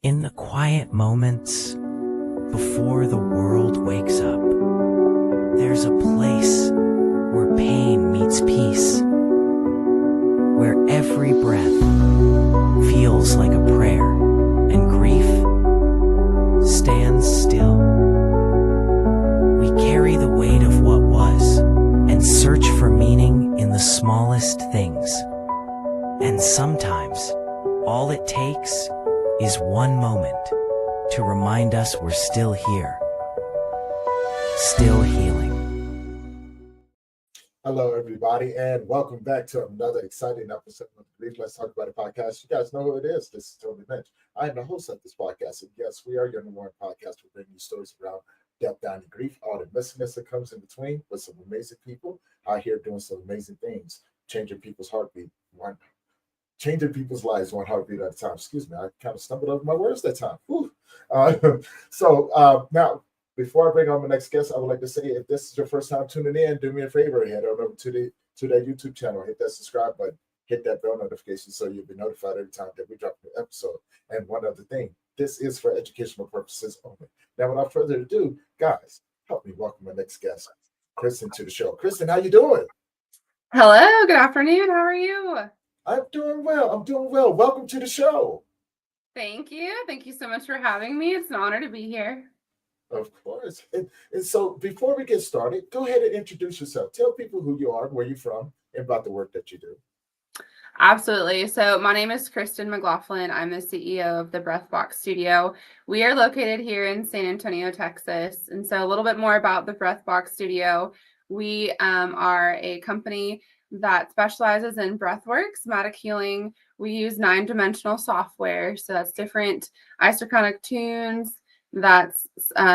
In the quiet moments before the world wakes up, there's a place where pain meets peace, where every breath feels like a prayer and grief stands still. We carry the weight of what was and search for meaning in the smallest things. And sometimes all it takes is one moment to remind us we're still here, still healing. Hello, everybody, and welcome back to another exciting episode of the Grief Let's Talk About It podcast. You guys know who it is. This is Tony Lynch. I am the host of this podcast, and yes, we are your number one podcast. We bring you stories around death, dying, and grief, all the messiness that comes in between, with some amazing people out here doing some amazing things, changing people's heartbeat, changing people's lives one heartbeat at a time. Excuse me, I kind of stumbled over my words that time. Now, before I bring on my next guest, I would like to say, if this is your first time tuning in, do me a favor, head on over to that YouTube channel, hit that subscribe button, hit that bell notification so you'll be notified every time that we drop an episode. And one other thing, this is for educational purposes only. Now, without further ado, guys, help me welcome my next guest, Kristen, to the show. Kristen, how you doing? Hello, good afternoon. How are you? I'm doing well. Welcome to the show. Thank you. Thank you so much for having me. It's an honor to be here. Of course. And so before we get started, go ahead and introduce yourself. Tell people who you are, where you're from, and about the work that you do. Absolutely. So my name is Kristen Mclaughlin. I'm the CEO of the Breathbox Studio. We are located here in San Antonio, Texas. And so a little bit more about the Breathbox Studio. We are a company that specializes in breathwork, somatic healing. We use 9-dimensional software. So that's different isochronic tunes, that's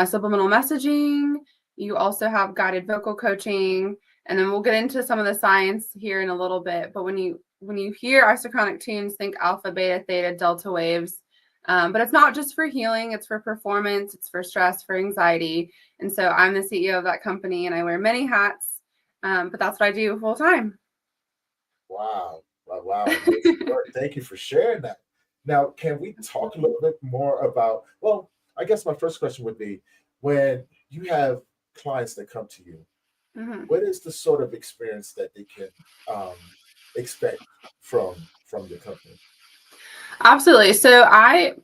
subliminal messaging. You also have guided vocal coaching, and then we'll get into some of the science here in a little bit. But when you hear isochronic tunes, think alpha, beta, theta, delta waves. But it's not just for healing, it's for performance, it's for stress, for anxiety. And so I'm the CEO of that company, and I wear many hats, but that's what I do full time. Wow. Thank you for sharing that. Now, can we talk a little bit more about, well, I guess my first question would be, when you have clients that come to you, what is the sort of experience that they can expect from your company? Absolutely. So I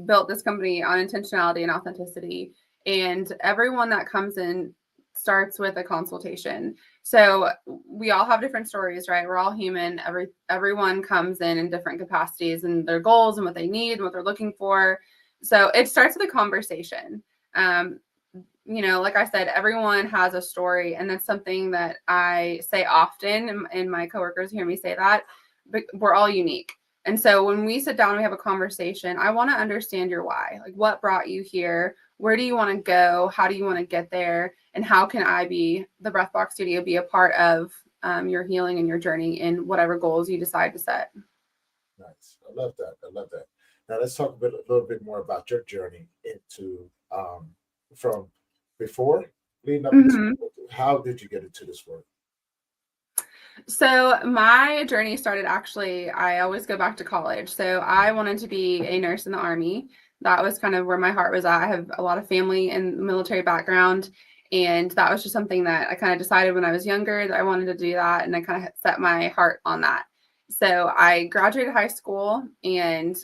built this company on intentionality and authenticity, and everyone that comes in starts with a consultation. So we all have different stories, right? We're all human. Everyone comes in different capacities and their goals and what they need and what they're looking for. So it starts with a conversation. Like I said, everyone has a story, and that's something that I say often, and my coworkers hear me say that, but we're all unique. And so when we sit down and we have a conversation, I want to understand your why. Like, what brought you here? Where do you want to go? How do you want to get there? And how can I be the Breathbox Studio, be a part of your healing and your journey in whatever goals you decide to set? Nice. I love that. Now let's talk a little bit more about your journey into from before leading up to how did you get into this work? So my journey started, actually, I always go back to college. So I wanted to be a nurse in the Army. That was kind of where my heart was at. I have a lot of family and military background, and that was just something that I kind of decided when I was younger that I wanted to do that, and I kind of set my heart on that. So I graduated high school and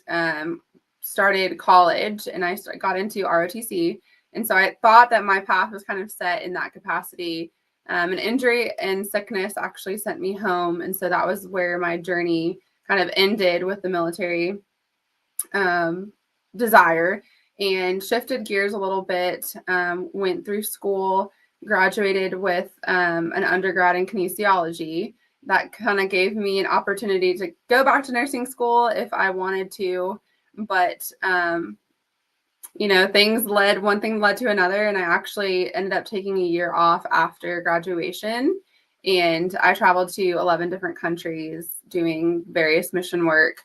started college, and I got into ROTC. And so I thought that my path was kind of set in that capacity. An injury and sickness actually sent me home. And so that was where my journey kind of ended with the military desire, and shifted gears a little bit, went through school, graduated with an undergrad in kinesiology. That kind of gave me an opportunity to go back to nursing school if I wanted to. But one thing led to another, and I actually ended up taking a year off after graduation, and I traveled to 11 different countries doing various mission work.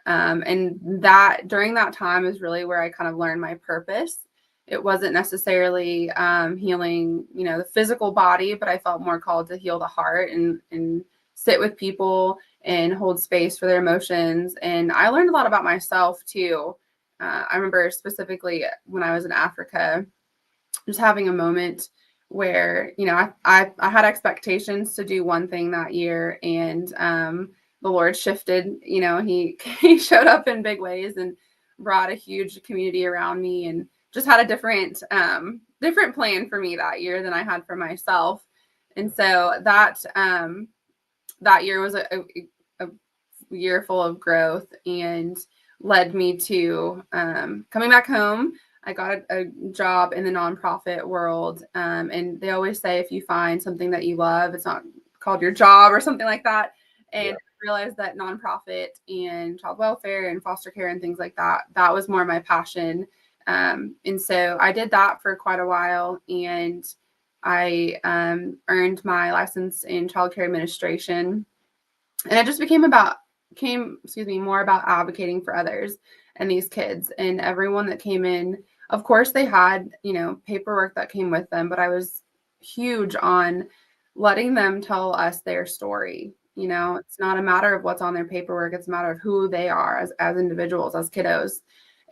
And that during that time is really where I kind of learned my purpose. It wasn't necessarily healing, the physical body, but I felt more called to heal the heart and sit with people and hold space for their emotions. And I learned a lot about myself too. I remember specifically when I was in Africa, just having a moment where, you know, I had expectations to do one thing that year, and the Lord shifted. You know, he showed up in big ways and brought a huge community around me, and just had a different plan for me that year than I had for myself. And so that year was a year full of growth, and led me to coming back home. I got a job in the nonprofit world. And they always say, if you find something that you love, it's not called your job or something like that. And I realized that nonprofit and child welfare and foster care and things like that, that was more my passion. And so I did that for quite a while, and I earned my license in childcare administration. And it just became more about advocating for others and these kids and everyone that came in. Of course, they had, you know, paperwork that came with them, but I was huge on letting them tell us their story. You know, it's not a matter of what's on their paperwork. It's a matter of who they are as individuals, as kiddos.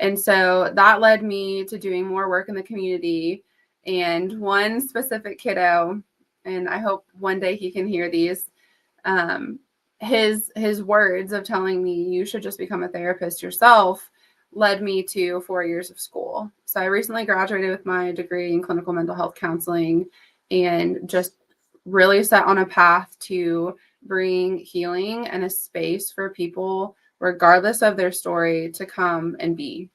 And so that led me to doing more work in the community. And one specific kiddo, and I hope one day he can hear these, his words of telling me you should just become a therapist yourself led me to 4 years of school. So I recently graduated with my degree in clinical mental health counseling, and just really set on a path to bring healing and a space for people, regardless of their story, to come and be.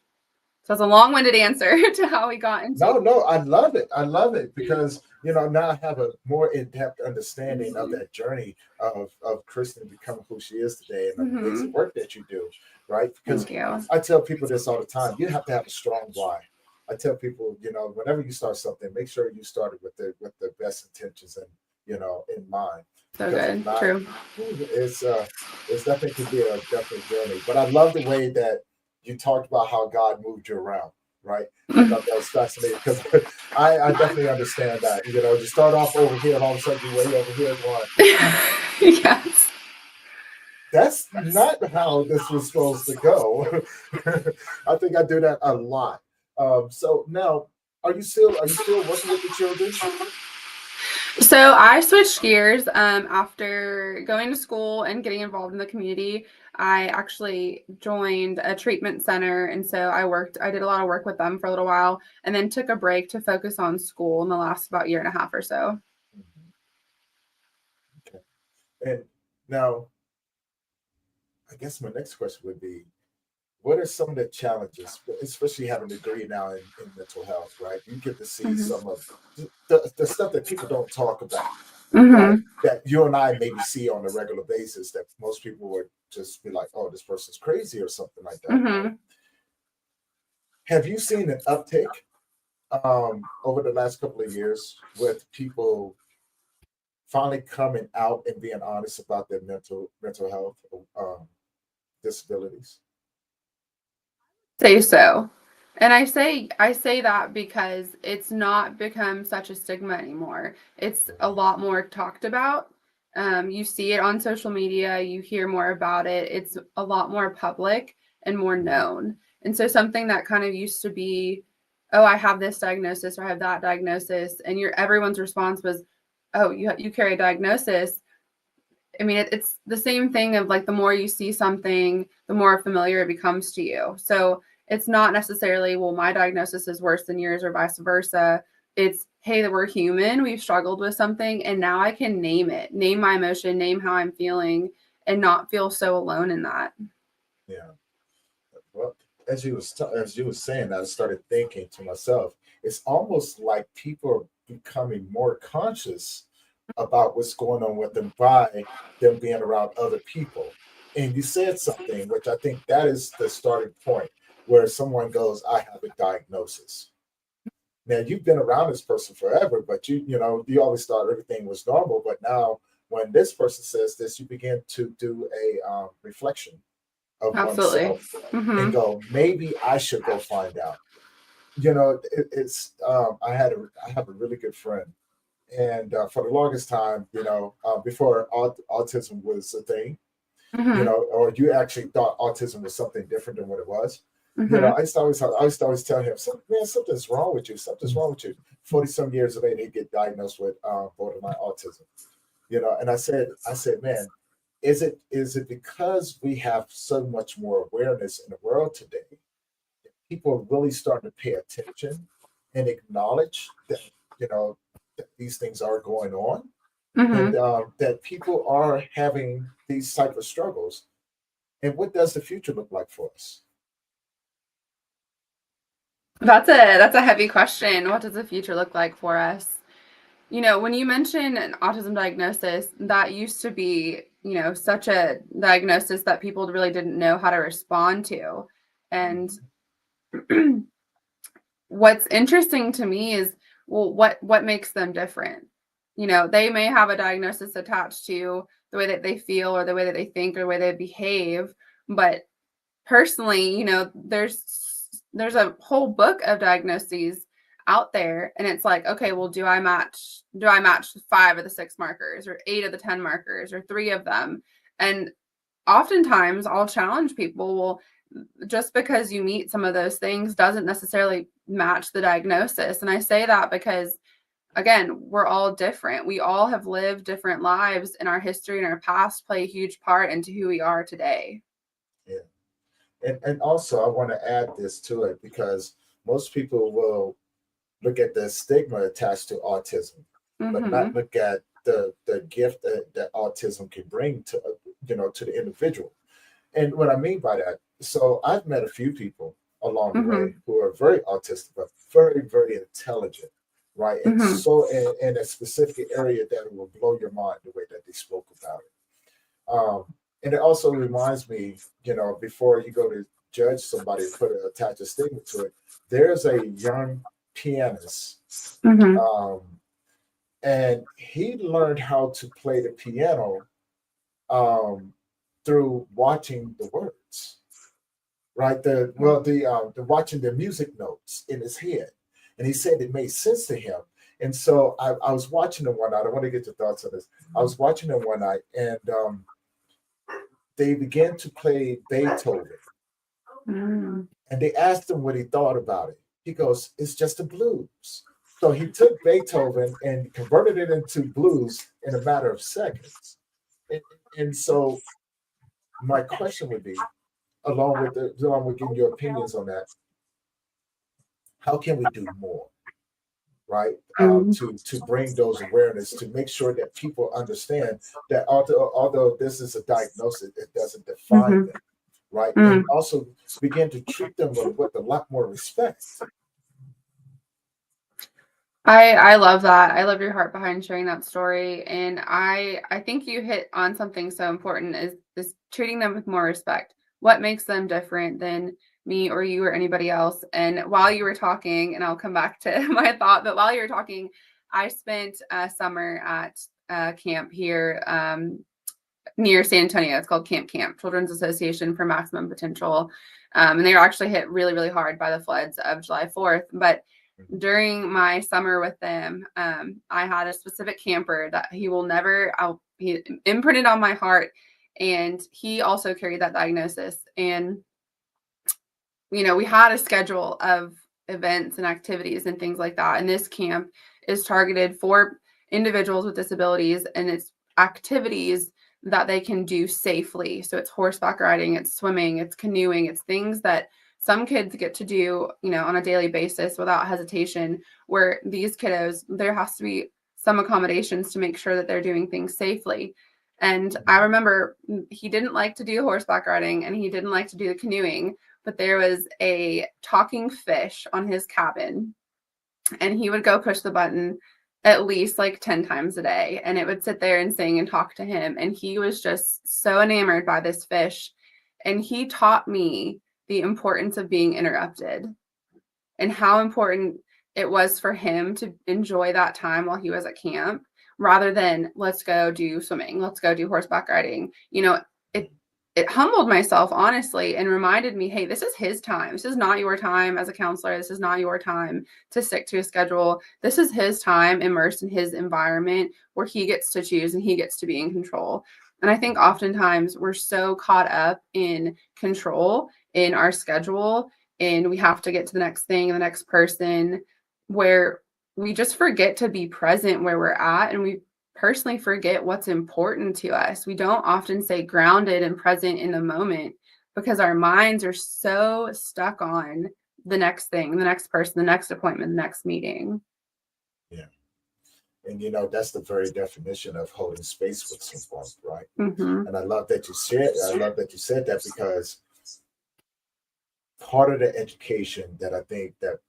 So it's a long-winded answer to how we got into. No, I love it. I love it because, you know, now I have a more in-depth understanding of that journey of Kristen becoming who she is today, and the amazing work that you do, right? Because Thank you. I tell people this all the time. You have to have a strong why. I tell people, you know, whenever you start something, make sure you start it with the best intentions and, you know, in mind. So Because good. if not, True. it's definitely could be a definite journey. But I love the way that you talked about how God moved you around, right? I thought that was fascinating because I definitely understand that. You know, you start off over here and all of a sudden you're way over here going, Yes. that's not how this was supposed to go. I think I do that a lot. So now, are you still working with the children? So I switched gears after going to school and getting involved in the community. I actually joined a treatment center, and so I did a lot of work with them for a little while, and then took a break to focus on school in the last about year and a half or so. Okay. And now, I guess my next question would be, what are some of the challenges, especially having a degree now in mental health, right? You get to see some of the stuff that people don't talk about, right? That you and I maybe see on a regular basis that most people would just be like, oh, this person's crazy or something like that. Right? Have you seen an uptick over the last couple of years with people finally coming out and being honest about their mental health disabilities? Say so. And I say that because it's not become such a stigma anymore. It's a lot more talked about. You see it on social media, you hear more about it. It's a lot more public and more known. And so something that kind of used to be, oh, I have this diagnosis or I have that diagnosis, and everyone's response was, oh, you carry a diagnosis. I mean, it's the same thing of like, the more you see something, the more familiar it becomes to you. So it's not necessarily, well, my diagnosis is worse than yours or vice versa. It's, hey, that we're human. We've struggled with something, and now I can name it, name my emotion, name how I'm feeling, and not feel so alone in that. Yeah. Well, as you were saying, I started thinking to myself, it's almost like people are becoming more conscious about what's going on with them by them being around other people. And you said something, which I think that is the starting point, where someone goes, I have a diagnosis. Now you've been around this person forever, but you always thought everything was normal. But now when this person says this, you begin to do a reflection of Absolutely. oneself and go, maybe I should go find out. You know, it's I have a really good friend, and for the longest time, before autism was a thing, or you actually thought autism was something different than what it was. Mm-hmm. I used to always tell him, man, something's wrong with you. Something's wrong with you. 40 some years of age, he get diagnosed with borderline autism. And I said, man, is it because we have so much more awareness in the world today? People are really starting to pay attention and acknowledge that, that these things are going on, and Mm-hmm. that people are having these type of struggles. And what does the future look like for us? That's a heavy question. What does the future look like for us? When you mention an autism diagnosis, that used to be, such a diagnosis that people really didn't know how to respond to. And Mhm. what's interesting to me is, well, what makes them different? They may have a diagnosis attached to the way that they feel or the way that they think or the way they behave, but personally, there's a whole book of diagnoses out there, and it's like, okay, well, do I match 5 of the 6 markers or 8 of the 10 markers or 3 of them? And oftentimes I'll challenge people, well, just because you meet some of those things doesn't necessarily match the diagnosis. And I say that because, again, we're all different. We all have lived different lives, and our history and our past play a huge part into who we are today. Yeah. And also, I want to add this to it because most people will look at the stigma attached to autism, but not Mm-hmm. look at the gift that autism can bring to to the individual. And what I mean by that, so I've met a few people along the way Mm-hmm. who are very autistic, but very, very intelligent, right? And Mm-hmm. so in a specific area that will blow your mind the way that they spoke about it. And it also reminds me, before you go to judge somebody, attach a stigma to it. There's a young pianist, Mm-hmm. um, and he learned how to play the piano um, through watching the words, right? The watching the music notes in his head, and he said it made sense to him. And so I was watching him one night. I want to get your thoughts on this. I was watching him one night, and they began to play Beethoven, Mm-hmm. and they asked him what he thought about it. He goes, "It's just a blues." So he took Beethoven and converted it into blues in a matter of seconds. And, and so my question would be, along with getting your opinions on that, how can we do more, right? To bring those awareness, to make sure that people understand that although this is a diagnosis, it doesn't define Mm-hmm. them, right? Mm-hmm. And also begin to treat them with a lot more respect. I love that. I love your heart behind sharing that story. And I think you hit on something so important is treating them with more respect. What makes them different than me or you or anybody else? And while you were talking, and I'll come back to my thought, but while you were talking, I spent a summer at camp here near San Antonio. It's called Camp Children's Association for Maximum Potential. And they were actually hit really, really hard by the floods of July 4th. But during my summer with them, I had a specific camper that he imprinted on my heart. And he also carried that diagnosis. And, we had a schedule of events and activities and things like that. And this camp is targeted for individuals with disabilities, and it's activities that they can do safely. So it's horseback riding, it's swimming, it's canoeing, it's things that some kids get to do, on a daily basis without hesitation, where these kiddos, there has to be some accommodations to make sure that they're doing things safely. And I remember he didn't like to do horseback riding and he didn't like to do the canoeing, but there was a talking fish on his cabin, and he would go push the button at least like 10 times a day, and it would sit there and sing and talk to him. And he was just so enamored by this fish. And he taught me the importance of being interrupted and how important it was for him to enjoy that time while he was at camp rather than let's go do swimming, let's go do horseback riding. It humbled myself, honestly, and reminded me, hey, this is his time. This is not your time as a counselor. This is not your time to stick to a schedule. This is his time immersed in his environment where he gets to choose and he gets to be in control. And I think oftentimes we're so caught up in control in our schedule and we have to get to the next thing, the next person, where we just forget to be present where we're at, and we personally forget what's important to us. We don't often stay grounded and present in the moment because our minds are so stuck on the next thing, the next person, the next appointment, the next meeting. Yeah. And that's the very definition of holding space with someone, right? Mm-hmm. And I love that you said that, because part of the education that I think that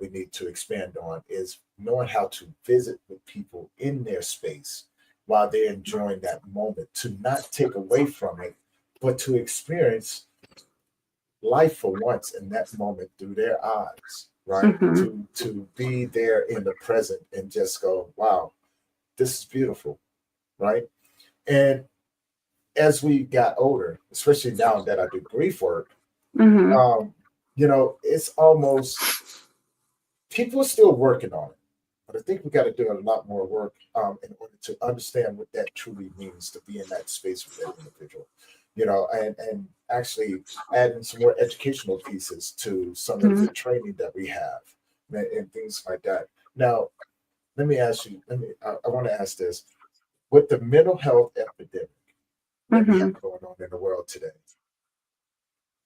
we need to expand on is knowing how to visit with people in their space while they're enjoying that moment, to not take away from it, but to experience life for once in that moment through their eyes, right? Mm-hmm. To be there in the present and just go, wow, this is beautiful, right? And as we got older, especially now that I do grief work, Mm-hmm. it's almost, people are still working on it, but I think we got to do a lot more work in order to understand what that truly means to be in that space with that individual, and actually adding some more educational pieces to some of Mm-hmm. the training that we have, and things like that. Now, let me ask you, I want to ask this: with the mental health epidemic that we Mm-hmm. have going on in the world today,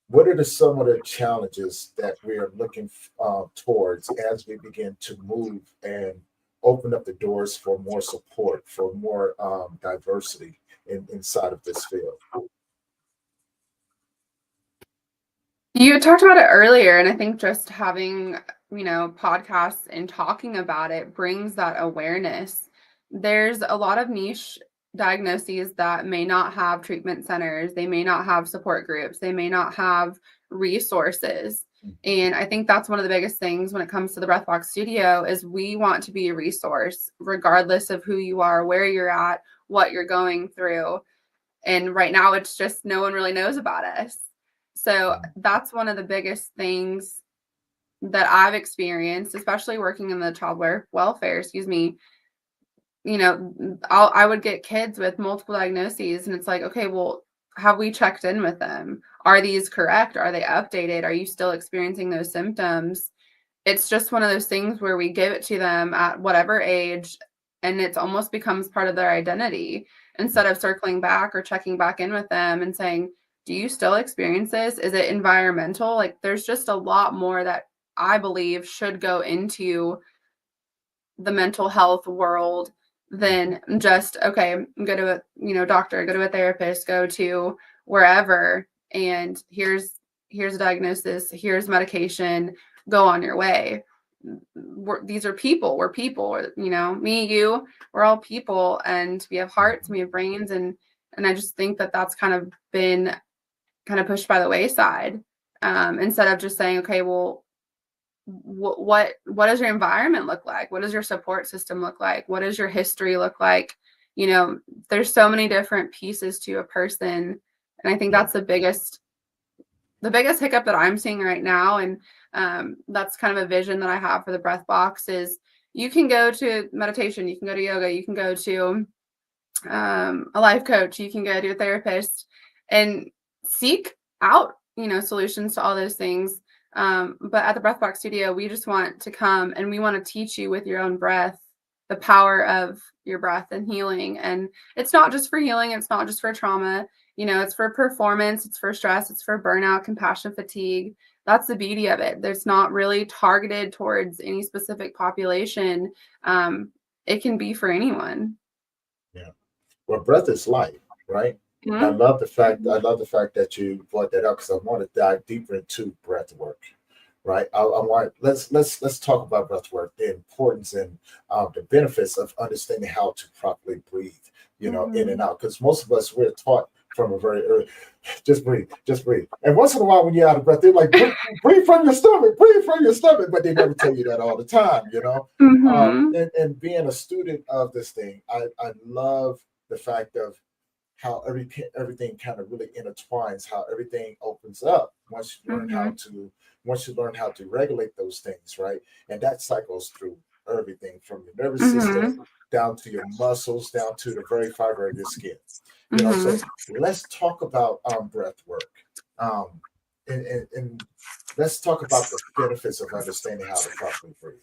what are some of the challenges that we are looking towards as we begin to move and open up the doors for more support, for more diversity inside of this field? You talked about it earlier, and I think just having, podcasts and talking about it brings that awareness. There's a lot of niche diagnoses that may not have treatment centers, they may not have support groups, they may not have resources. And I think that's one of the biggest things when it comes to the Breathbox Studio is we want to be a resource, regardless of who you are, where you're at, what you're going through. And right now it's just no one really knows about us. So that's one of the biggest things that I've experienced, especially working in the child welfare, I would get kids with multiple diagnoses, and it's like, okay, well, have we checked in with them? Are these correct? Are they updated? Are you still experiencing those symptoms? It's just one of those things where we give it to them at whatever age, and it almost becomes part of their identity instead of circling back or checking back in with them and saying, do you still experience this? Is it environmental? Like, there's just a lot more that I believe should go into the mental health world than just, okay, go to a doctor, go to a therapist, go to wherever, and here's a diagnosis, here's medication, go on your way. These are people. We're people. Me, you, we're all people, and we have hearts, we have brains, and I just think that that's kind of been pushed by the wayside, instead of just saying, okay, well, what does your environment look like? What does your support system look like? What does your history look like? There's so many different pieces to a person, and I think that's the biggest hiccup that I'm seeing right now. And that's kind of a vision that I have for the breath box is you can go to meditation, you can go to yoga, you can go to a life coach, you can go to a therapist and seek out, solutions to all those things. But at the Breathbox Studio, we just want to come and we want to teach you with your own breath the power of your breath and healing. And it's not just for healing, it's not just for trauma, it's for performance, it's for stress, it's for burnout, compassion, fatigue. That's the beauty of it. There's not really targeted towards any specific population. It can be for anyone. Yeah. Well, breath is life, right? Mm-hmm. And I love the fact that you brought that up, because I want to dive deeper into breath work, right? Let's talk about breath work, the importance and the benefits of understanding how to properly breathe, in and out. Because most of us, we're taught from a very early, just breathe, and once in a while when you're out of breath, they're like, breathe from your stomach, but they never tell you that all the time, Mm-hmm. And being a student of this thing, I love the fact of how everything kind of really intertwines, how everything opens up once you learn how to regulate those things, right? And that cycles through everything from your nervous system down to your muscles, down to the very fiber of your skin. So let's talk about breath work. and let's talk about the benefits of understanding how to properly breathe.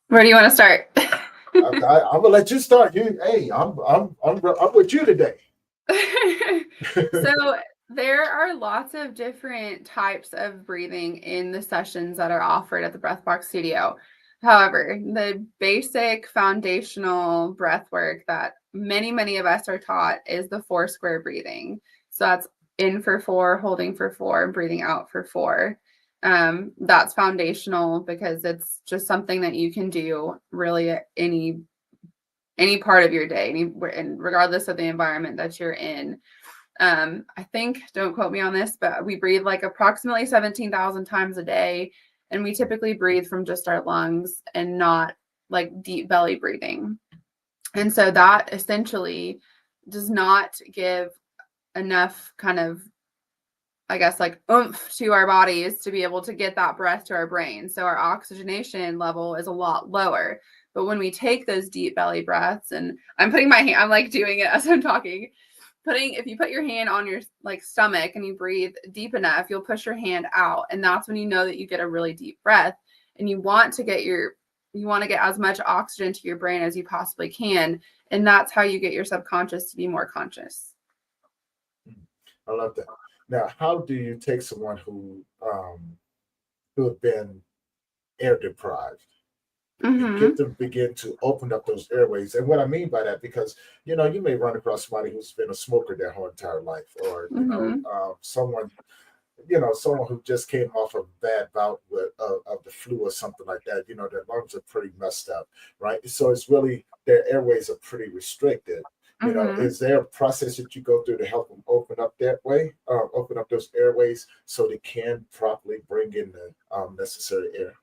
Where do you want to start? I'm gonna let you start. Hey, I'm with you today. So there are lots of different types of breathing in the sessions that are offered at the Breathbox Studio. However, the basic foundational breath work that many of us are taught is the 4 square breathing. So that's in for 4, holding for 4, and breathing out for 4. That's foundational because it's just something that you can do really at any part of your day, and regardless of the environment that you're in. I think, don't quote me on this, but we breathe like approximately 17,000 times a day. And we typically breathe from just our lungs and not like deep belly breathing. And so that essentially does not give enough kind of, I guess, like oomph to our bodies to be able to get that breath to our brain. So our oxygenation level is a lot lower. But when we take those deep belly breaths, and I'm putting my hand, I'm like doing it as I'm talking. If you put your hand on your like stomach and you breathe deep enough, you'll push your hand out, and that's when you know that you get a really deep breath. And you want to get as much oxygen to your brain as you possibly can, and that's how you get your subconscious to be more conscious. I love that. Now, how do you take someone who have been air deprived and get them begin to open up those airways? And what I mean by that, because you may run across somebody who's been a smoker their whole entire life, or someone who just came off a bad bout of the flu or something like that. Their lungs are pretty messed up, right? So it's really, their airways are pretty restricted. Is there a process that you go through to help them open up that way, open up those airways so they can properly bring in the necessary air?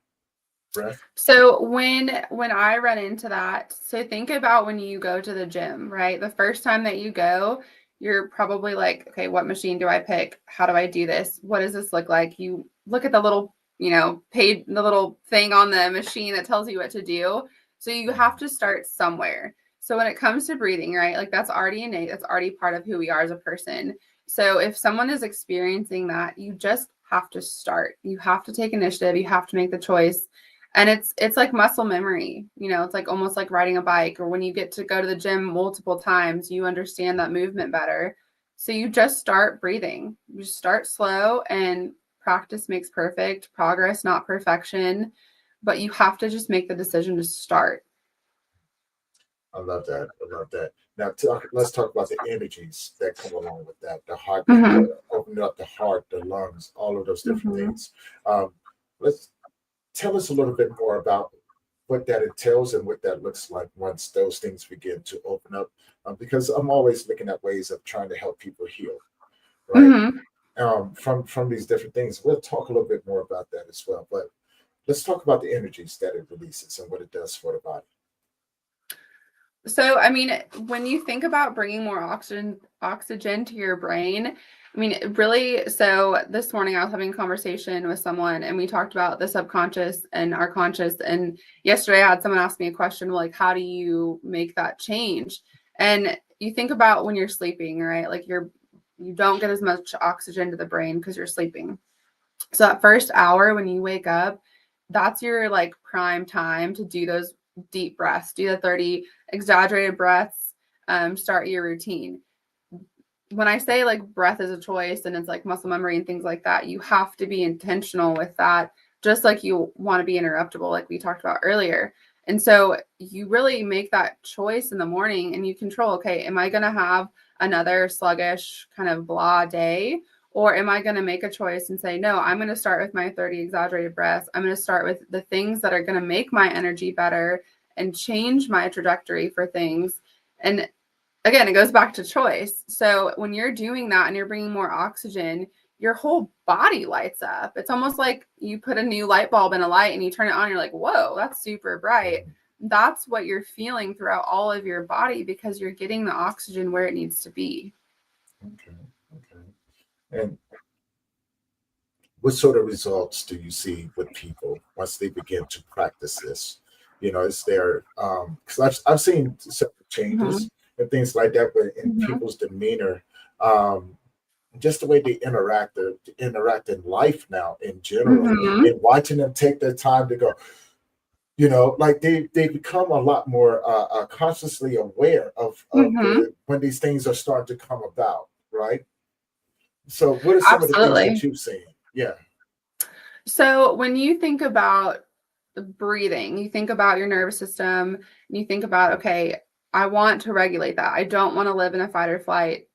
Breath. So when I run into that, so think about when you go to the gym, right? The first time that you go, you're probably like, okay, what machine do I pick? How do I do this? What does this look like? You look at the little, the little thing on the machine that tells you what to do. So you have to start somewhere. So when it comes to breathing, right? Like that's already innate. That's already part of who we are as a person. So if someone is experiencing that, you just have to start. You have to take initiative. You have to make the choice. And it's like muscle memory, it's like almost like riding a bike, or when you get to go to the gym multiple times, you understand that movement better. So you just start breathing. You just start slow, and practice makes perfect. Progress, not perfection. But you have to just make the decision to start. I love that. Now, let's talk about the energies that come along with that. The heart, opening up the heart, the lungs, all of those different things. Let's tell us a little bit more about what that entails and what that looks like once those things begin to open up. Because I'm always looking at ways of trying to help people heal, right? From these different things. We'll talk a little bit more about that as well. But let's talk about the energies that it releases and what it does for the body. So, I mean, when you think about bringing more oxygen to your brain, I mean, really, so this morning I was having a conversation with someone, and we talked about the subconscious and our conscious. And yesterday I had someone ask me a question, like, how do you make that change? And you think about when you're sleeping, right? Like you don't get as much oxygen to the brain because you're sleeping. So that first hour when you wake up, that's your like prime time to do those deep breaths, do the 30 exaggerated breaths, start your routine. When I say like breath is a choice and it's like muscle memory and things like that, you have to be intentional with that, just like you want to be interruptible, like we talked about earlier. And so you really make that choice in the morning, and you control, okay, am I going to have another sluggish kind of blah day? Or am I going to make a choice and say, no, I'm going to start with my 30 exaggerated breaths. I'm going to start with the things that are going to make my energy better and change my trajectory for things. And again, it goes back to choice. So when you're doing that and you're bringing more oxygen, your whole body lights up. It's almost like you put a new light bulb in a light and you turn it on. You're like, whoa, that's super bright. That's what you're feeling throughout all of your body because you're getting the oxygen where it needs to be. Okay. And what sort of results do you see with people once they begin to practice this? Is there, because I've seen several changes and things like that, but in people's demeanor, just the way they interact in life now in general, Mm-hmm. and watching them take their time to go, like they become a lot more consciously aware of Mm-hmm. when these things are starting to come about, right? So what are some of the things that Absolutely. you've seen? Yeah. So when you think about breathing, you think about your nervous system, and you think about, okay, I want to regulate that. I don't want to live in a fight or flight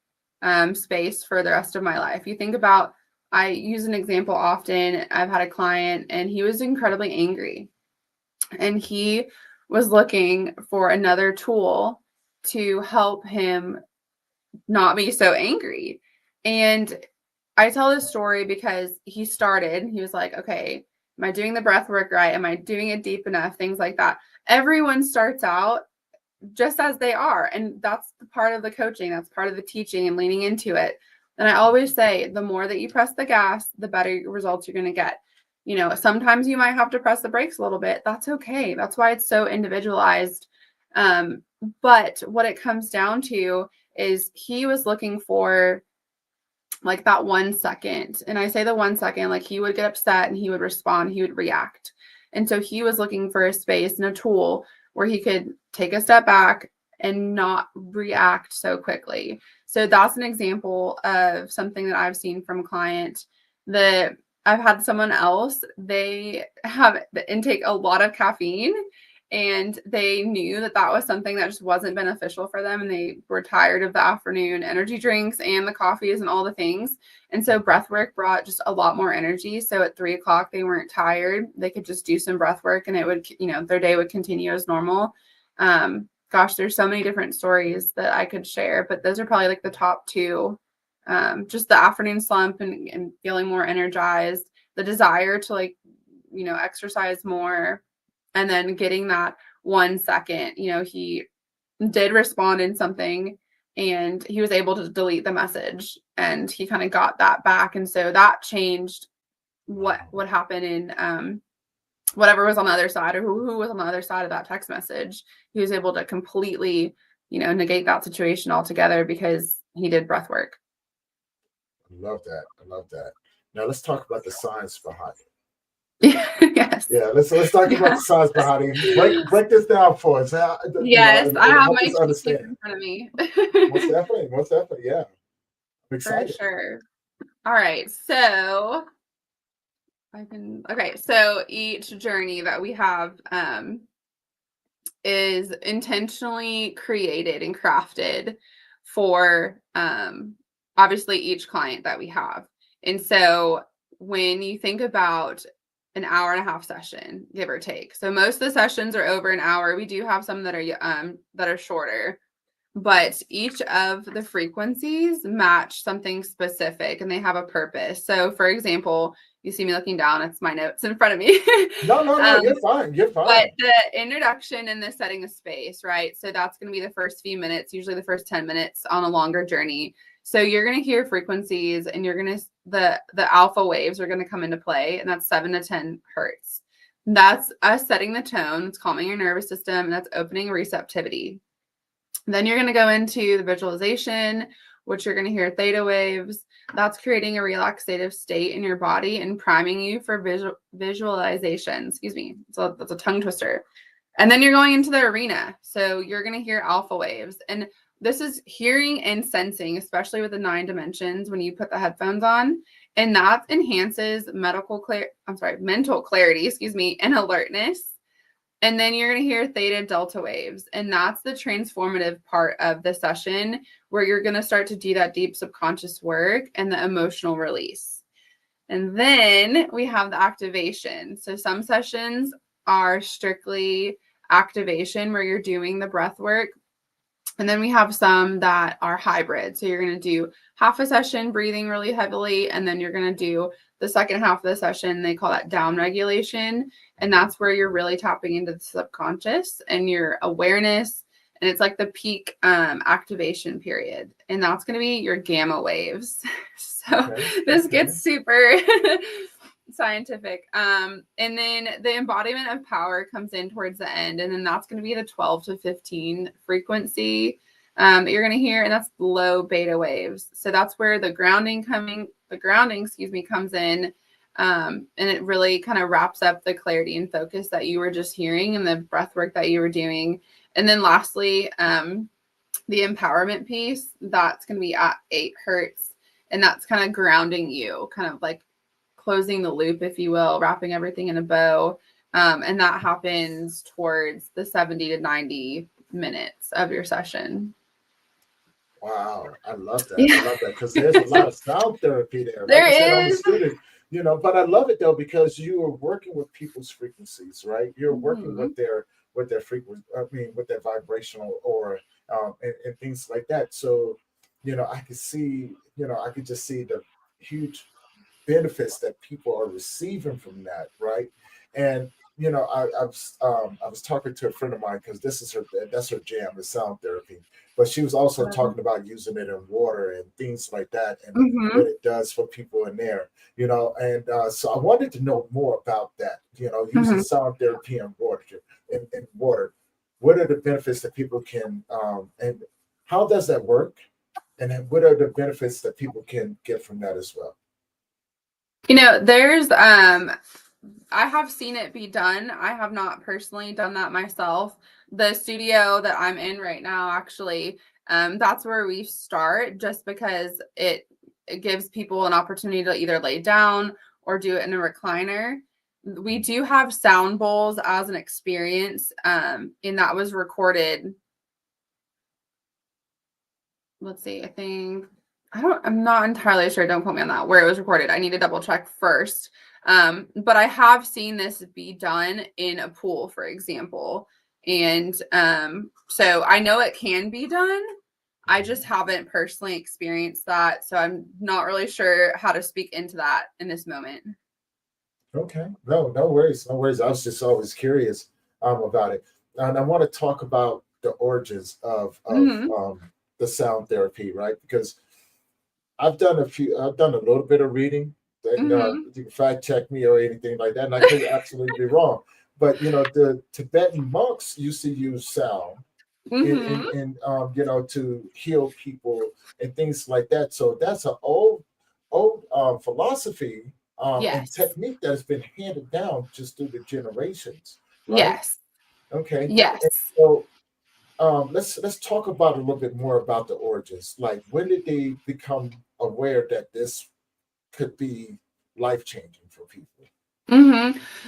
space for the rest of my life. You think about, I use an example often. I've had a client and he was incredibly angry, and he was looking for another tool to help him not be so angry. And I tell this story because he was like, okay, am I doing the breath work right? Am I doing it deep enough? Things like that. Everyone starts out just as they are. And that's the part of the coaching. That's part of the teaching and leaning into it. And I always say, the more that you press the gas, the better results you're going to get. Sometimes you might have to press the brakes a little bit. That's okay. That's why it's so individualized. But what it comes down to is he was looking for like that 1 second. And I say the 1 second, like he would get upset and he would respond, he would react. And so he was looking for a space and a tool where he could take a step back and not react so quickly. So that's an example of something that I've seen from a client. That I've had someone else, they have intake a lot of caffeine, and they knew that that was something that just wasn't beneficial for them, and they were tired of the afternoon energy drinks and the coffees and all the things. And so breath work brought just a lot more energy. So at 3 o'clock, they weren't tired. They could just do some breath work, and it would, their day would continue as normal. Gosh, there's so many different stories that I could share, but those are probably like the top two. Just the afternoon slump and feeling more energized, the desire to exercise more, and then getting that 1 second. He did respond in something, and he was able to delete the message, and he kind of got that back. And so that changed what happened in whatever was on the other side, or who was on the other side of that text message. He was able to completely, negate that situation altogether because he did breath work. I love that. Now let's talk about the science behind it. Yes. Yeah, let's talk about the science behind it. Break this down for us. Yes, I have help my us understand in front of me. Most definitely. Yeah, I'm For excited. sure. All right, so so each journey that we have is intentionally created and crafted for obviously each client that we have. And so when you think about an hour and a half session, give or take, so most of the sessions are over an hour. We do have some that are shorter, but each of the frequencies match something specific, and they have a purpose. So for example, you see me looking down, it's my notes in front of me. No, you're fine. But the introduction and the setting the space, right? So that's going to be the first few minutes, usually the first 10 minutes on a longer journey. So you're going to hear frequencies, and you're going to, the alpha waves are going to come into play, and that's 7 to 10 hertz. That's us setting the tone. It's calming your nervous system, and that's opening receptivity. Then you're going to go into the visualization, which you're going to hear theta waves. That's creating a relaxative state in your body and priming you for visualization. Excuse me. So that's a tongue twister. And then you're going into the arena. So you're going to hear alpha waves. And this is hearing and sensing, especially with the 9 dimensions when you put the headphones on. And that enhances mental clarity, and alertness. And then you're going to hear theta delta waves. And that's the transformative part of the session, where you're going to start to do that deep subconscious work and the emotional release. And then we have the activation. So some sessions are strictly activation, where you're doing the breath work. And then we have some that are hybrid. So you're going to do half a session breathing really heavily, and then you're going to do the second half of the session. They call that down regulation. And that's where you're really tapping into the subconscious and your awareness. And it's like the peak activation period. And that's going to be your gamma waves. So this gets super scientific. And then the embodiment of power comes in towards the end. And then that's going to be the 12 to 15 frequency. that you're going to hear, and that's low beta waves. So that's where the grounding, comes in. And it really kind of wraps up the clarity and focus that you were just hearing and the breath work that you were doing. And then lastly, the empowerment piece, that's going to be at 8 hertz. And that's kind of grounding you, kind of like closing the loop, if you will, wrapping everything in a bow. And that happens towards the 70 to 90 minutes of your session. Wow, I love that. Yeah. I love that because there's a lot of sound therapy there. Like There I said, I'm a is. student, but I love it though because you are working with people's frequencies, right? You're working Mhm. with their frequency. I mean, with their vibrational or and things like that. So, I could see, I could just see the huge benefits that people are receiving from that, right? And I was talking to a friend of mine because that's her jam, is sound therapy. But she was also talking about using it in water and things like that, and what Mhm. it does for people in there, And so I wanted to know more about that. Using Mhm. sound therapy in water, in water. What are the benefits that people can, and how does that work? And then what are the benefits that people can get from that as well? There's I have seen it be done. I have not personally done that myself. The studio that I'm in right now, actually, that's where we start, just because it gives people an opportunity to either lay down or do it in a recliner. We do have sound bowls as an experience, and that was recorded. Let's see, I'm not entirely sure. Don't quote me on that, where it was recorded. I need to double check first. But I have seen this be done in a pool, for example. And so I know it can be done. I just haven't personally experienced that. So I'm not really sure how to speak into that in this moment. Okay. No, no worries. No worries. I was just always curious about it. And I want to talk about the origins of Hmm. the sound therapy, right? Because I've done a little bit of reading. Hmm. You can fact check me or anything like that, and I could absolutely be wrong. But the Tibetan monks used to use sound Hmm. to heal people and things like that. So that's an old philosophy and Yes. technique that has been handed down just through the generations, right? Yes. Okay. Yes. And so let's talk about a little bit more about the origins. Like, when did they become aware that this could be life changing for people?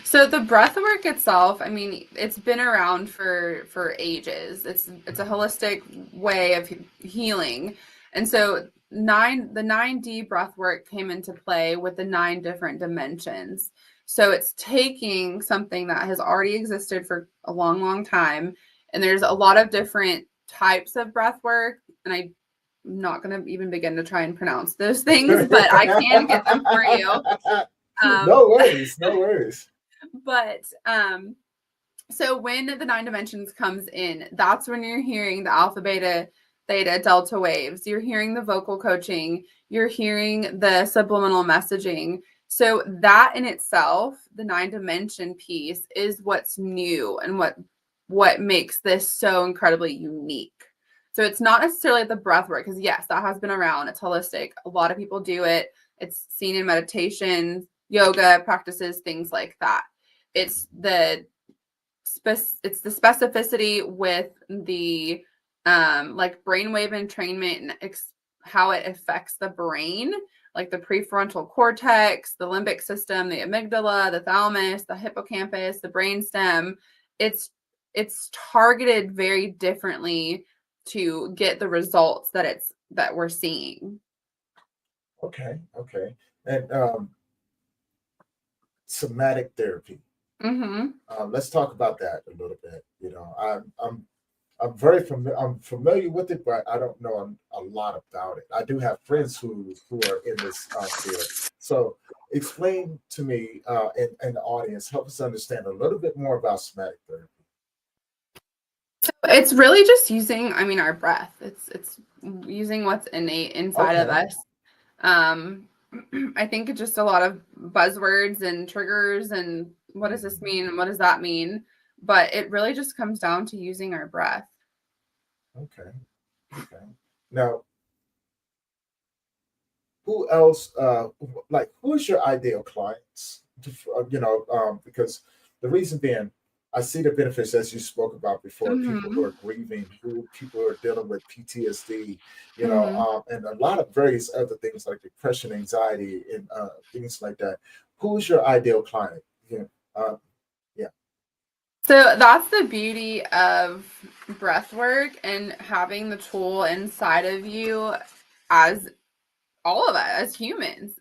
So the breath work itself, I mean, it's been around for ages. It's a holistic way of healing. And so the 9D breath work came into play with the 9 different dimensions. So it's taking something that has already existed for a long, long time, and there's a lot of different types of breath work, and I'm not going to even begin to try and pronounce those things, but I can get them for you. Um, No worries, no worries. but so when the 9 dimensions comes in, that's when you're hearing the alpha, beta, theta, delta waves. You're hearing the vocal coaching. You're hearing the subliminal messaging. So that in itself, the 9 dimension piece, is what's new and what makes this so incredibly unique. So it's not necessarily the breath work, because yes, that has been around. It's holistic. A lot of people do it. It's seen in meditation, yoga practices, things like that. It's the it's the specificity with the like brainwave entrainment and how it affects the brain, like the prefrontal cortex, the limbic system, the amygdala, the thalamus, the hippocampus, the brainstem. It's targeted very differently to get the results that we're seeing. Okay, okay. And somatic therapy. Mm-hmm. Let's talk about that a little bit. I'm familiar with it, but I don't know a lot about it. I do have friends who are in this field. So explain to me and the audience, help us understand a little bit more about somatic therapy. It's really just using, I mean, our breath. It's using what's innate inside of Okay. us. Um, I think it's just a lot of buzzwords and triggers and what does this mean and what does that mean? But it really just comes down to using our breath. Okay. Okay. Now, who else? Like, who's your ideal clients? Because the reason being, I see the benefits as you spoke about before. People who Hmm. are grieving, who people who are dealing with PTSD, Hmm. and a lot of various other things like depression, anxiety, and things like that. Who's your ideal client? Yeah. Uh, yeah. So that's the beauty of breath work and having the tool inside of you as all of us as humans.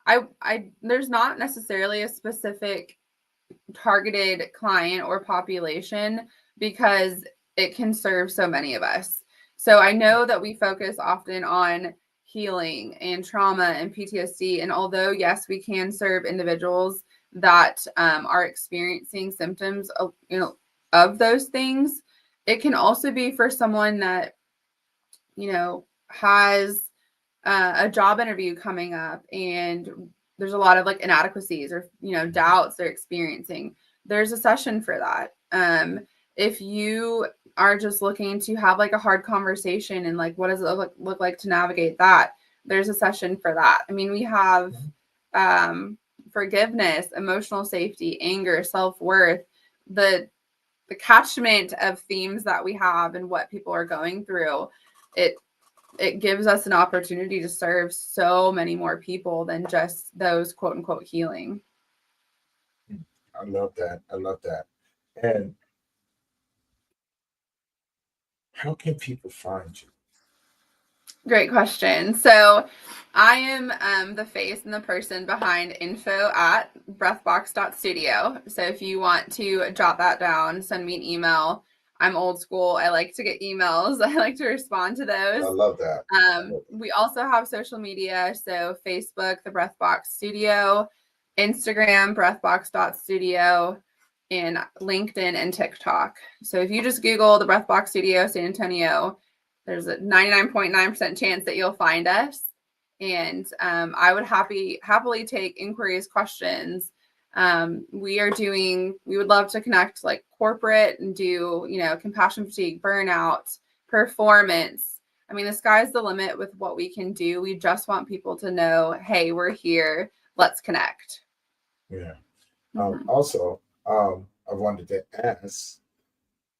I there's not necessarily a specific targeted client or population because it can serve so many of us. So I know that we focus often on healing and trauma and PTSD. And although, yes, we can serve individuals that are experiencing symptoms of those things, it can also be for someone that, has a job interview coming up and there's a lot of like inadequacies or doubts they're experiencing. There's a session for that. If you are just looking to have like a hard conversation and like what does it look like to navigate that, there's a session for that. I mean, we have forgiveness, emotional safety, anger, self-worth, the catchment of themes that we have and what people are going through. It gives us an opportunity to serve so many more people than just those quote unquote healing. I love that. I love that. And how can people find you? Great question. So I am the face and the person behind info at breathbox.studio. So if you want to jot that down, send me an email. I'm old school. I like to get emails. I like to respond to I those. love that. I love We also have social media. So Facebook, the Breathbox Studio, Instagram, breathbox.studio, and LinkedIn and TikTok. So if you just Google the Breathbox Studio San Antonio, there's a 99.9% chance that you'll find us. And I would happily take inquiries, questions. We would love to connect like corporate and do, compassion fatigue, burnout, performance. I mean, the sky's the limit with what we can do. We just want people to know, hey, we're here. Let's connect. Yeah. Mhm. Also, I wanted to ask,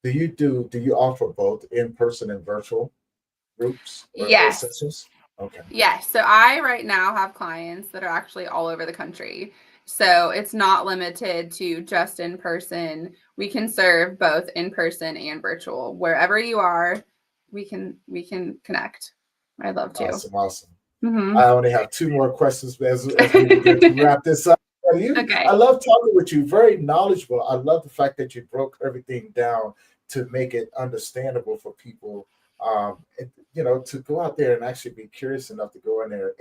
do you offer both in person and virtual groups or Yes. sessions? Okay. Yes. So I right now have clients that are actually all over the country. So it's not limited to just in person. We can serve both in person and virtual. Wherever you are, we can connect. I'd love to. Awesome, awesome. Hmm. I only have two more questions as we begin to wrap this up. I Okay. love talking with you. Very knowledgeable. I love the fact that you broke everything down to make it understandable for people. To go out there and actually be curious enough to go in there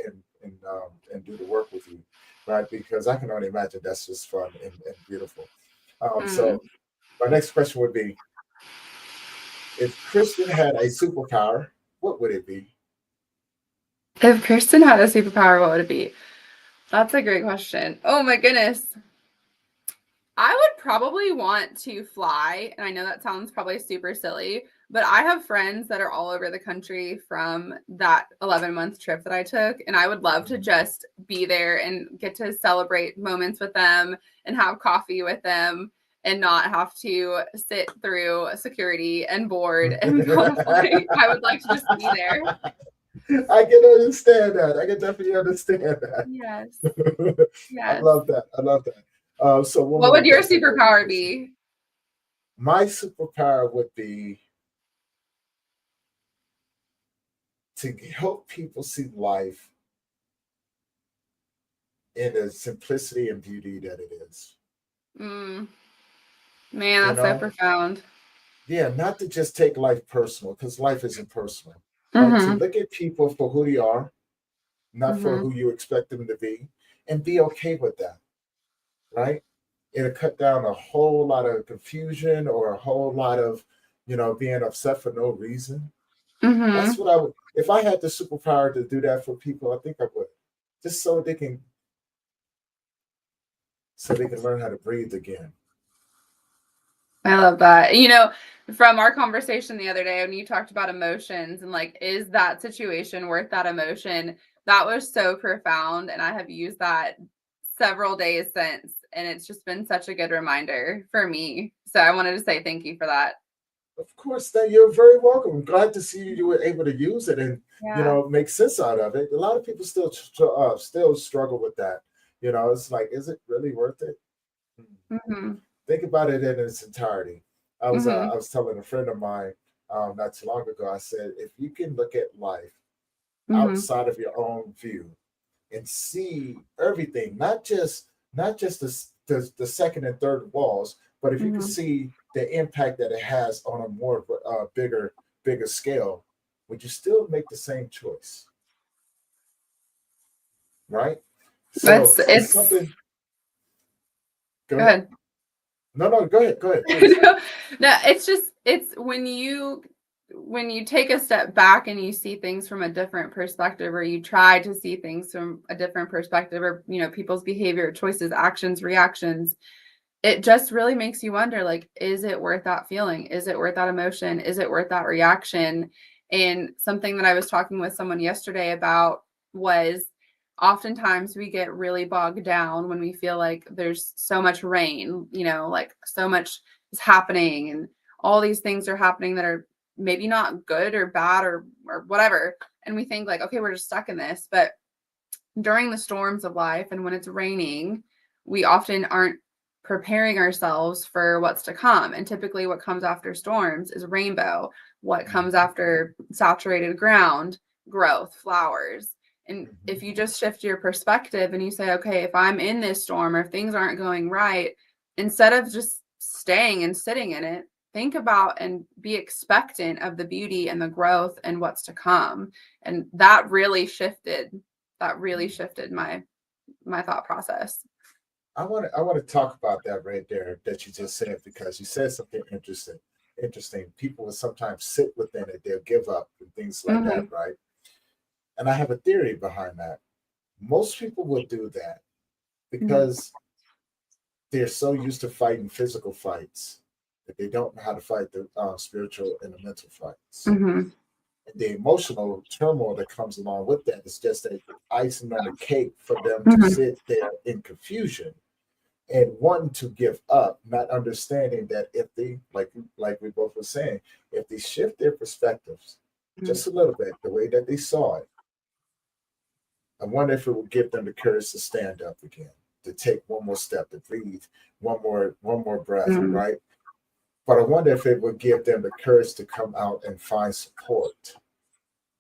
and do the work with you, right? Because I can only imagine that's just fun and beautiful. Mm. So my next question would be: if Kristen had a superpower, what would it be? If Kristen had a superpower, what would it be? That's a great question. Oh my goodness. I would probably want to fly, and I know that sounds probably super silly, but I have friends that are all over the country from that 11-month trip that I took, and I would love to just be there and get to celebrate moments with them and have coffee with them and not have to sit through security and board and be on a flight. I would like to just be there. I can understand that. I can definitely understand that. Yes. I Yes. love that. I love that. So one What more would your question for you, superpower Kristen. be? My superpower would be to help people see life in the simplicity and beauty that it is. Mm, man, You that's so know, profound. yeah, not to just take life personal because life isn't personal, right? To Mm-hmm. look at people for who they are, not for Mm-hmm. who you expect them to be, and be okay with that, right? It'll cut down a whole lot of confusion or a whole lot of, being upset for no reason. That's Mm-hmm. what I would, if I had the superpower to do that for people, I think I would. Just so they can learn how to breathe again. I love that. You know, from our conversation the other day when you talked about emotions and like, is that situation worth that emotion? That was so profound. And I have used that several days since. And it's just been such a good reminder for me. So I wanted to say thank you for that. Of course, that you're very welcome. I'm glad to see you were able to use it and Yeah. make sense out of it. A lot of people still struggle with that. It's like, is it really worth it? Mm-hmm. Think about it in its entirety. I was Mm-hmm. I was telling a friend of mine not too long ago. I said, if you can look at life Mm-hmm. outside of your own view and see everything, not just the second and third walls, but if you can Mm-hmm. see the impact that it has on a more bigger scale, would you still make the same choice? Right? So it's It's something. Go go ahead. ahead. No, go ahead. Go ahead, please. No, it's when you take a step back and you see things from a different perspective, or you try to see things from a different perspective, or people's behavior, choices, actions, reactions, it just really makes you wonder, like, is it worth that feeling? Is it worth that emotion? Is it worth that reaction? And something that I was talking with someone yesterday about was, oftentimes we get really bogged down when we feel like there's so much rain, like so much is happening and all these things are happening that are maybe not good or bad or whatever. And we think like, okay, we're just stuck in this. But during the storms of life and when it's raining, we often aren't preparing ourselves for what's to come. And typically, what comes after storms is rainbow. What comes after saturated ground? Growth, flowers. And if you just shift your perspective and you say, okay, if I'm in this storm or if things aren't going right, instead of just staying and sitting in it, think about and be expectant of the beauty and the growth and what's to come. And that really shifted my thought process. I want to talk about that right there that you just said, because you said something interesting. Interesting. People will sometimes sit within it, they'll give up and things like that, Mm-hmm. right? And I have a theory behind that. Most people will do that Mm-hmm. because they're so used to fighting physical fights that they don't know how to fight the spiritual and the mental fights. Mm-hmm. And the emotional turmoil that comes along with that is just a icing on the cake for them to Mm-hmm. sit there in confusion and wanting to give up, not understanding that if they, like we both were saying, if they shift their perspectives just a little bit, the way that they saw it, I wonder if it will give them the courage to stand up again, to take one more step, to breathe one more breath, Mm-hmm. right? But I wonder if it will give them the courage to come out and find support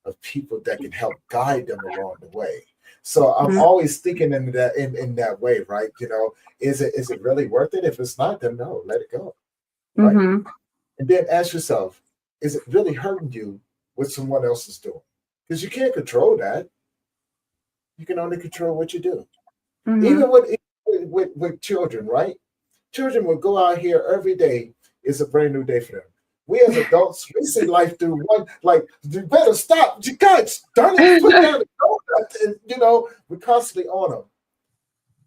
of people that can help guide them along the way. So I'm always thinking in that way, right? Is it really worth it? If it's not, then no, let it go, right? Mm-hmm. And then ask yourself, is it really hurting you what someone else is doing? Because you can't control that. You can only control what you do. Mm-hmm. Even with children, right? Children will go out here every day. It's a brand new day for them. We as adults, we see life through one, like, you better stop. You guys, darn it, put down the donut. And, we're constantly on them.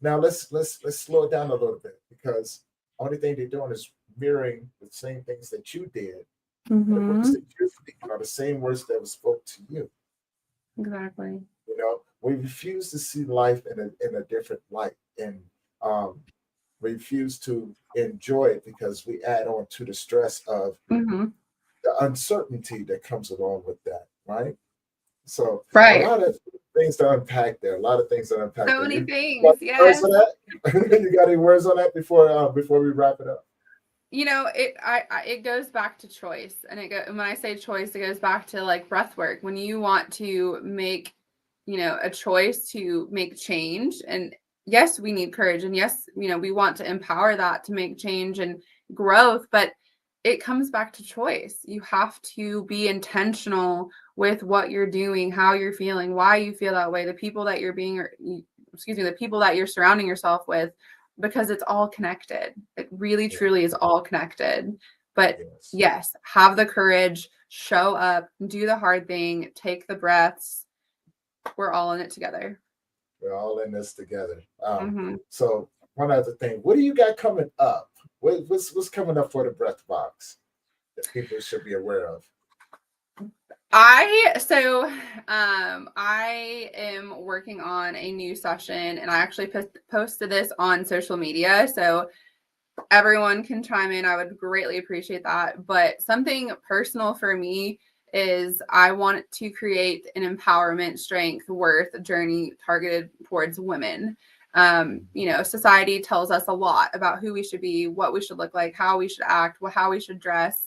Now let's slow it down a little bit, because only thing they're doing is mirroring the same things that you did. And the words Mm-hmm. that you're speaking are the same words that were spoke to you. Exactly. We refuse to see life in a different light, and um, refuse to enjoy it because we add on to the stress of Mm-hmm. the uncertainty that comes along with that, right? So a Right. lot of things to unpack there. A lot of things to unpack So there. many You got things. any words Yes. on that? You got any words on that before we wrap it up? It goes back to choice, and when I say choice, it goes back to like breath work. When you want to make, a choice to make change, and yes, we need courage, and yes, we want to empower that to make change and growth, but it comes back to choice. You have to be intentional with what you're doing, how you're feeling, why you feel that way, the people that you're being, or excuse me, the people that you're surrounding yourself with, because it's all connected. It really, Yeah. truly is all connected. But Yes. yes, have the courage, show up, do the hard thing, take the breaths. We're all in it together. We're all in this together. Mm-hmm. So one other thing, what do you got coming up? what's coming up for the breath box that people should be aware of? I am working on a new session, and I actually posted this on social media, so everyone can chime in. I would greatly appreciate that. But something personal for me is I want to create an empowerment, strength, worth journey targeted towards women. Society tells us a lot about who we should be, what we should look like, how we should act, how we should dress.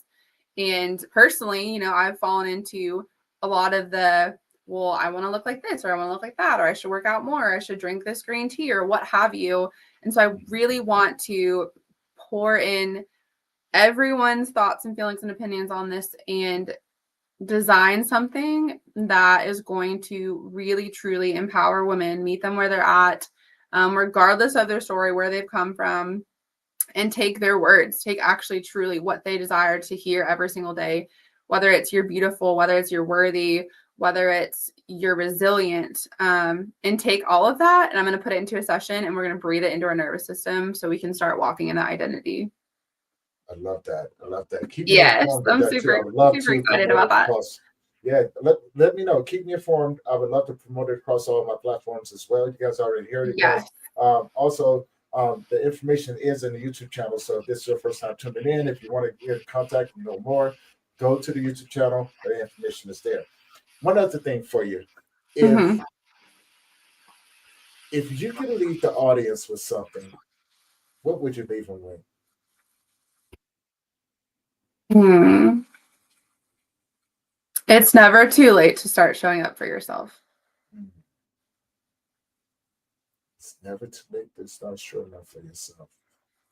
And personally, I've fallen into a lot of the, well, I want to look like this, or I want to look like that, or I should work out more, or I should drink this green tea, or what have you. And so I really want to pour in everyone's thoughts and feelings and opinions on this and design something that is going to really, truly empower women, meet them where they're at, regardless of their story, where they've come from, and take their words, take actually truly what they desire to hear every single day, whether it's you're beautiful, whether it's you're worthy, whether it's you're resilient, and take all of that. And I'm going to put it into a session, and we're going to breathe it into our nervous system so we can start walking in that identity. I love that. I love that. Keep me Yes, informed I'm of that too. I would love super to excited promote about it that. across. Yeah, let me know. Keep me informed. I would love to promote it across all my platforms as well. You guys already heard it, guys. Yes. Also, the information is in the YouTube channel. So if this is your first time tuning in, if you want to get in contact and know more, go to the YouTube channel. The information is there. One other thing for you. If you could leave the audience with something, what would you leave them with? It's never too late to start showing up for yourself. It's never too late to start showing up for yourself.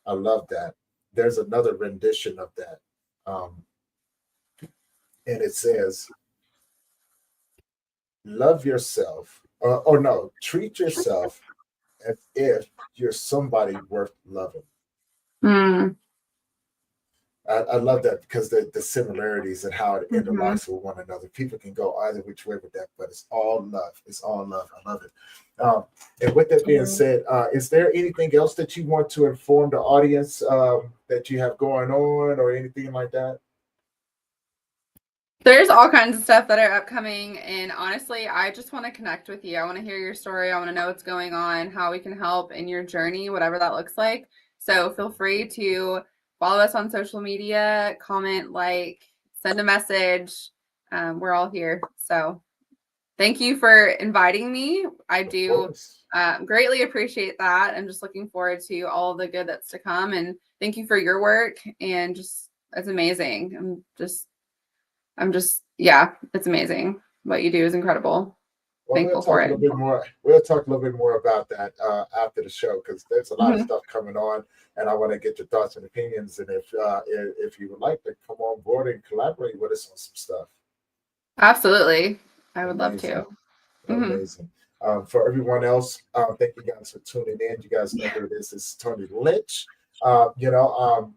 I love that. There's another rendition of that. And it says, love yourself, or no, treat yourself as if you're somebody worth loving. I love that because the similarities and how it interlocks with one another. People can go either which way with that, but it's all love. It's all love. I love it. And with that being said, is there anything else that you want to inform the audience that you have going on or anything like that? There's all kinds of stuff that are upcoming. And honestly, I just want to connect with you. I want to hear your story. I want to know what's going on, how we can help in your journey, whatever that looks like. So feel free to follow us on social media, comment, send a message. We're all here. So thank you for inviting me. I do greatly appreciate that. I'm just looking forward to all the good that's to come. And thank you for your work. And it's amazing. It's amazing. What you do is incredible. Well, Thankful for it. We'll talk a little bit more about that after the show because there's a lot of stuff coming on, and I want to get your thoughts and opinions. And if you would like to come on board and collaborate with us on some stuff, absolutely, I would love to. Amazing. For everyone else, thank you guys for tuning in. You guys know who it is. It's Tony Lynch.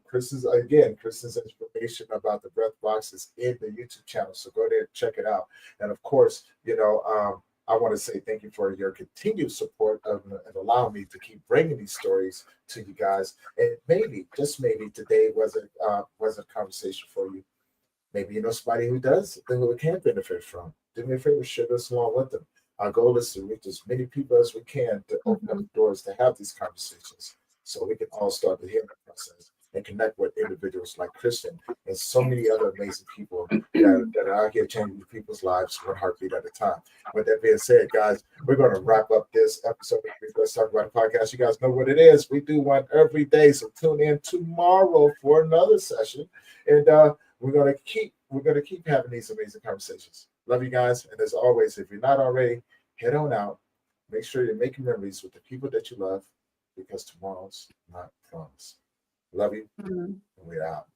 Kristen's information about the breath box is in the YouTube channel, so go there and check it out. And of course, I want to say thank you for your continued support and allowing me to keep bringing these stories to you guys. And maybe, just maybe, today was a conversation for you. Maybe you know somebody who can benefit from. Do me a favor, share this along with them. Our goal is to reach as many people as we can to open up the doors to have these conversations, so we can all start the healing process and connect with individuals like Kristen and so many other amazing people that are out here changing people's lives one heartbeat at a time. With that being said, guys, we're going to wrap up this episode of Let's Talk About the Podcast. You guys know what it is. We do one every day, so tune in tomorrow for another session, and we're going to keep having these amazing conversations. Love you guys, and as always, if you're not already, head on out. Make sure you're making memories with the people that you love, because tomorrow's not promised. Love you. And we're out.